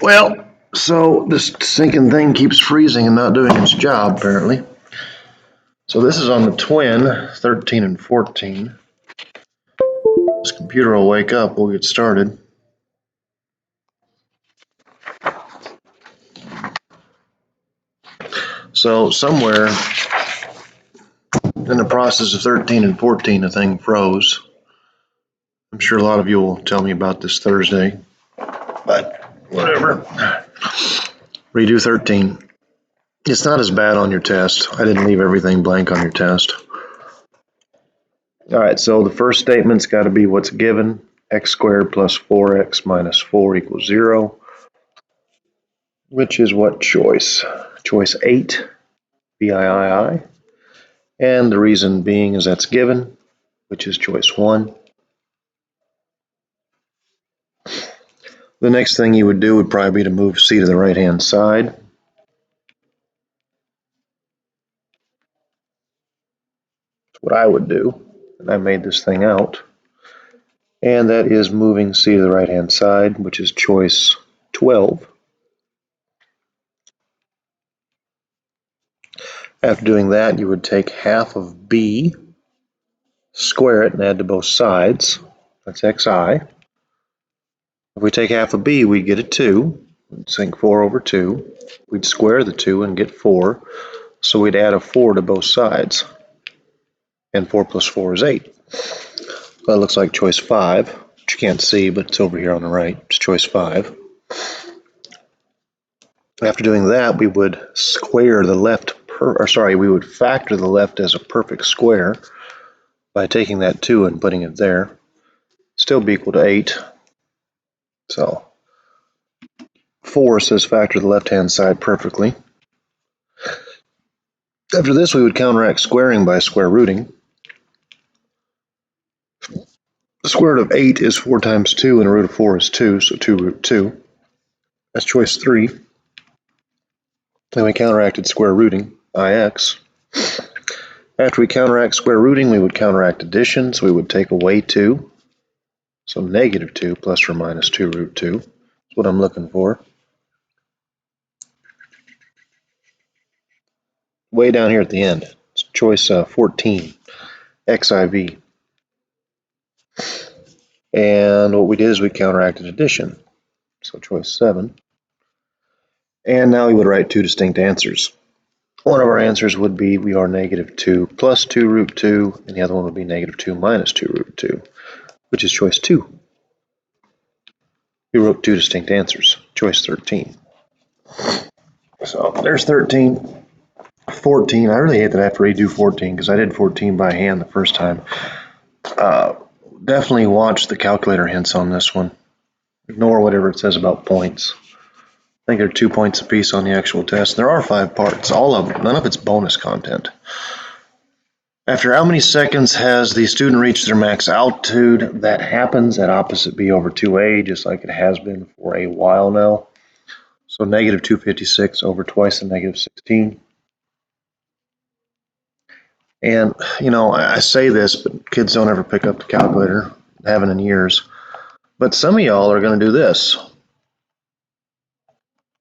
Well, so this sinking thing keeps freezing and not doing its job, apparently. So this is on the twin, 13 and 14. This computer will wake up, we'll get started. So somewhere in the process of 13 and 14, the thing froze. I'm sure a lot of you will tell me about this Thursday, but whatever. Redo 13. It's not as bad on your test. I didn't leave everything blank on your test. All right, so the first statement's got to be what's given. X squared plus 4x minus 4 equals 0, which is what choice? Choice 8, BIII. And the reason being is that's given, which is choice 1. The next thing you would do would probably be to move C to the right-hand side. That's what I would do, and I made this thing out. And that is moving C to the right-hand side, which is choice 12. After doing that, you would take half of B, square it, and add to both sides. That's xi. If we take half of b, we get a 2. We'd sink 4 over 2. We'd square the 2 and get 4. So we'd add a 4 to both sides. And 4 plus 4 is 8. That looks like choice 5, which you can't see, but it's over here on the right. It's choice 5. After doing that, we would square the left, we would factor the left as a perfect square by taking that 2 and putting it there. Still be equal to 8. So 4 says factor the left-hand side perfectly. After this, we would counteract squaring by square rooting. The square root of 8 is 4 times 2, and the root of 4 is 2, so 2 root 2. That's choice 3. Then we counteracted square rooting, Ix. After we counteract square rooting, we would counteract addition, so we would take away 2. So negative 2 plus or minus 2 root 2 is what I'm looking for. Way down here at the end, it's choice 14, xiv. And what we did is we counteracted addition, so choice 7. And now we would write two distinct answers. One of our answers would be we are negative 2 plus 2 root 2, and the other one would be negative 2 minus 2 root 2, which is choice 2. We wrote two distinct answers, choice 13. So there's 13. 14, I really hate that I have to redo 14 because I did 14 by hand the first time. Definitely watch the calculator hints on this one. Ignore whatever it says about points. I think there are 2 points apiece on the actual test. There are 5 parts, all of them. None of it's bonus content. After how many seconds has the student reached their max altitude? That happens at opposite b over 2a, just like it has been for a while now. So negative 256 over twice the negative 16. And, you know, I say this, but kids don't ever pick up the calculator, haven't in years. But some of y'all are going to do this.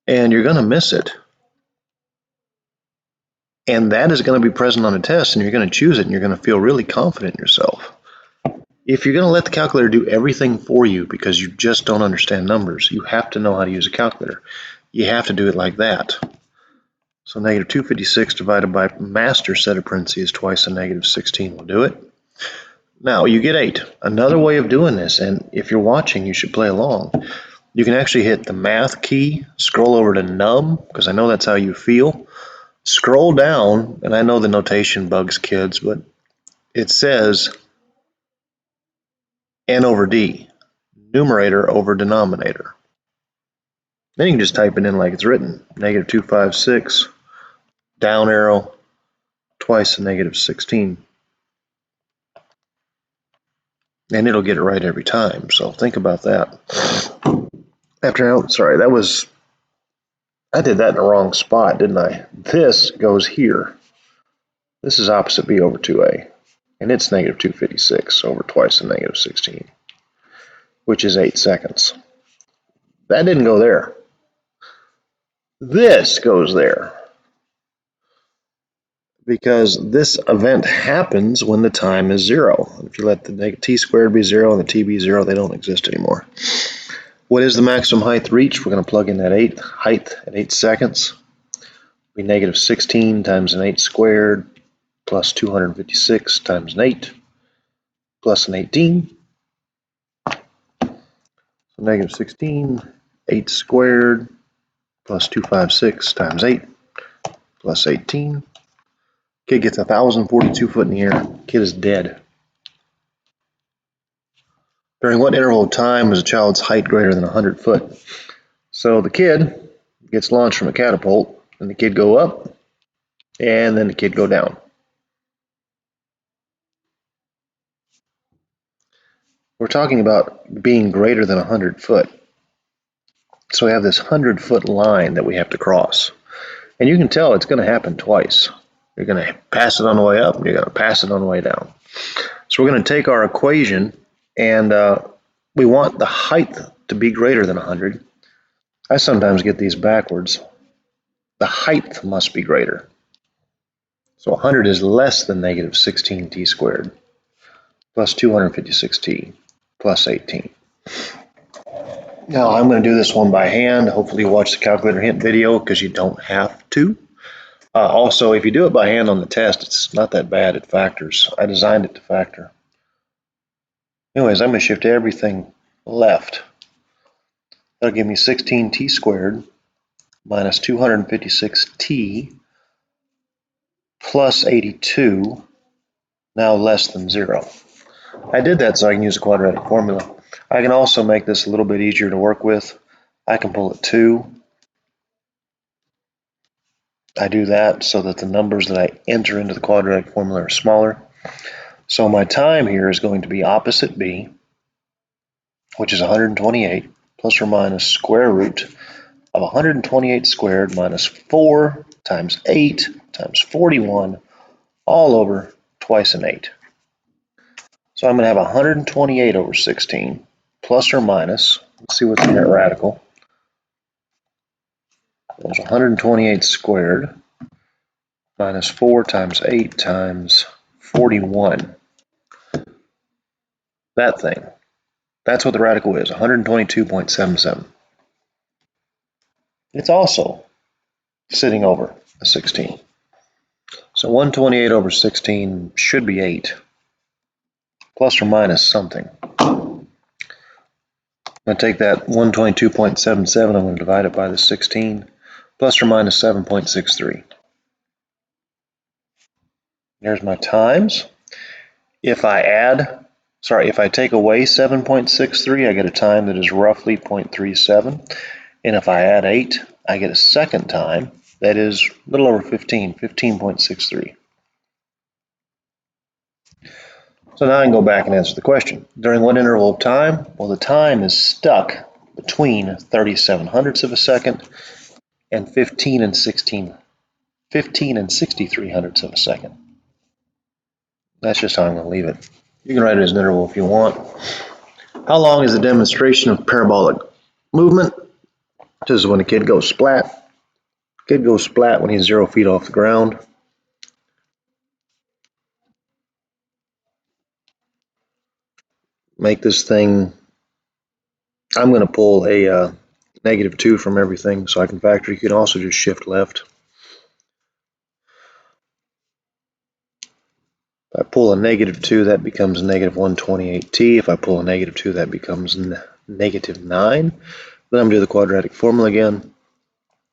And you're going to miss it. And that is going to be present on a test, and you're going to choose it, and you're going to feel really confident in yourself. If you're going to let the calculator do everything for you because you just don't understand numbers, you have to know how to use a calculator. You have to do it like that. So negative 256 divided by master set of parentheses twice the negative 16 will do it. Now you get 8. Another way of doing this, and if you're watching, you should play along. You can actually hit the math key, scroll over to num, because I know that's how you feel. Scroll down, and I know the notation bugs kids, but it says n over d, numerator over denominator. Then you can just type it in like it's written, negative 256, down arrow, twice the negative 16. And it'll get it right every time, so think about that. I did that in the wrong spot, didn't I? This goes here. This is opposite b over 2a, and it's negative 256 over twice the negative 16, which is 8 seconds. That didn't go there. This goes there because this event happens when the time is 0. If you let the t squared be 0 and the t be 0, they don't exist anymore. What is the maximum height reached? We're going to plug in that height at 8 seconds. Be negative 16 times an 8 squared plus 256 times an 8 plus an 18. So negative 16, 8 squared plus 256 times 8 plus 18. Kid gets 1,042 foot in the air. Kid is dead. During what interval of time is a child's height greater than 100 foot? So the kid gets launched from a catapult, and the kid go up, and then the kid go down. We're talking about being greater than 100 foot. So we have this 100-foot line that we have to cross. And you can tell it's going to happen twice. You're going to pass it on the way up, and you're going to pass it on the way down. So we're going to take our equation, and we want the height to be greater than 100. I sometimes get these backwards. The height must be greater. So 100 is less than negative 16t squared plus 256t plus 18. Now I'm going to do this one by hand. Hopefully you watch the calculator hint video because you don't have to. Also, if you do it by hand on the test, it's not that bad. It factors. I designed it to factor. Anyways, I'm going to shift everything left. That'll give me 16t squared minus 256t plus 82, now less than 0. I did that so I can use a quadratic formula. I can also make this a little bit easier to work with. I can pull a 2. I do that so that the numbers that I enter into the quadratic formula are smaller. So my time here is going to be opposite b, which is 128, plus or minus square root of 128 squared minus 4 times 8 times 41 all over twice an 8. So I'm going to have 128 over 16 plus or minus, let's see what's in that radical. There's 128 squared minus 4 times 8 times 41. That thing. That's what the radical is, 122.77. It's also sitting over a 16. So 128 over 16 should be 8, plus or minus something. I'm going to take that 122.77, I'm going to divide it by the 16, plus or minus 7.63. There's my times. If I take away 7.63, I get a time that is roughly 0.37. And if I add 8, I get a second time that is a little over 15, 15.63. So now I can go back and answer the question. During what interval of time? Well, the time is stuck between 37 hundredths of a second and 15 and 63 hundredths of a second. That's just how I'm going to leave it. You can write it as an interval if you want. How long is the demonstration of parabolic movement? This is when a kid goes splat. Kid goes splat when he's 0 feet off the ground. Make this thing, I'm going to pull a -2 from everything so I can factor. You can also just shift left. If I pull a -2, that becomes -128t. If I pull a -2, that becomes -9. Then I'm going to do the quadratic formula again.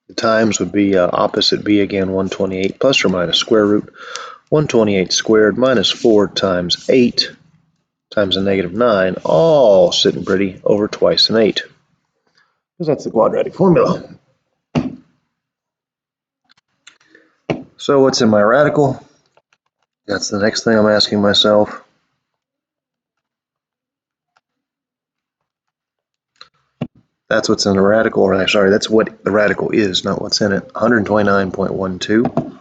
The times would be opposite b again, 128 plus or minus square root 128 squared minus 4 times 8 times a -9, all sitting pretty over twice an 8. Because that's the quadratic formula. So what's in my radical? That's the next thing I'm asking myself. That's what's in the radical, or sorry, that's what the radical is, not what's in it. 129.12.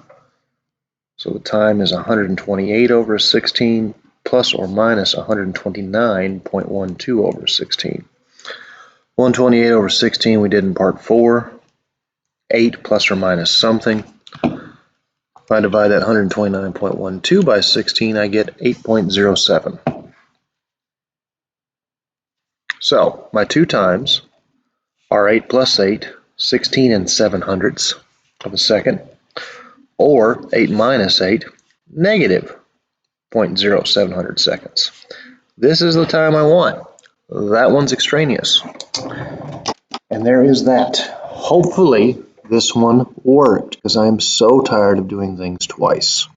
So the time is 128 over 16 plus or minus 129.12 over 16. 128 over 16 we did in part 4. 8 plus or minus something. If I divide that 129.12 by 16, I get 8.07. So my 2 times are 8 plus 8, 16 and 7/100 of a second, or 8 minus 8, negative 0.07 seconds. This is the time I want. That one's extraneous. And there is that. Hopefully this one worked, because I am so tired of doing things twice.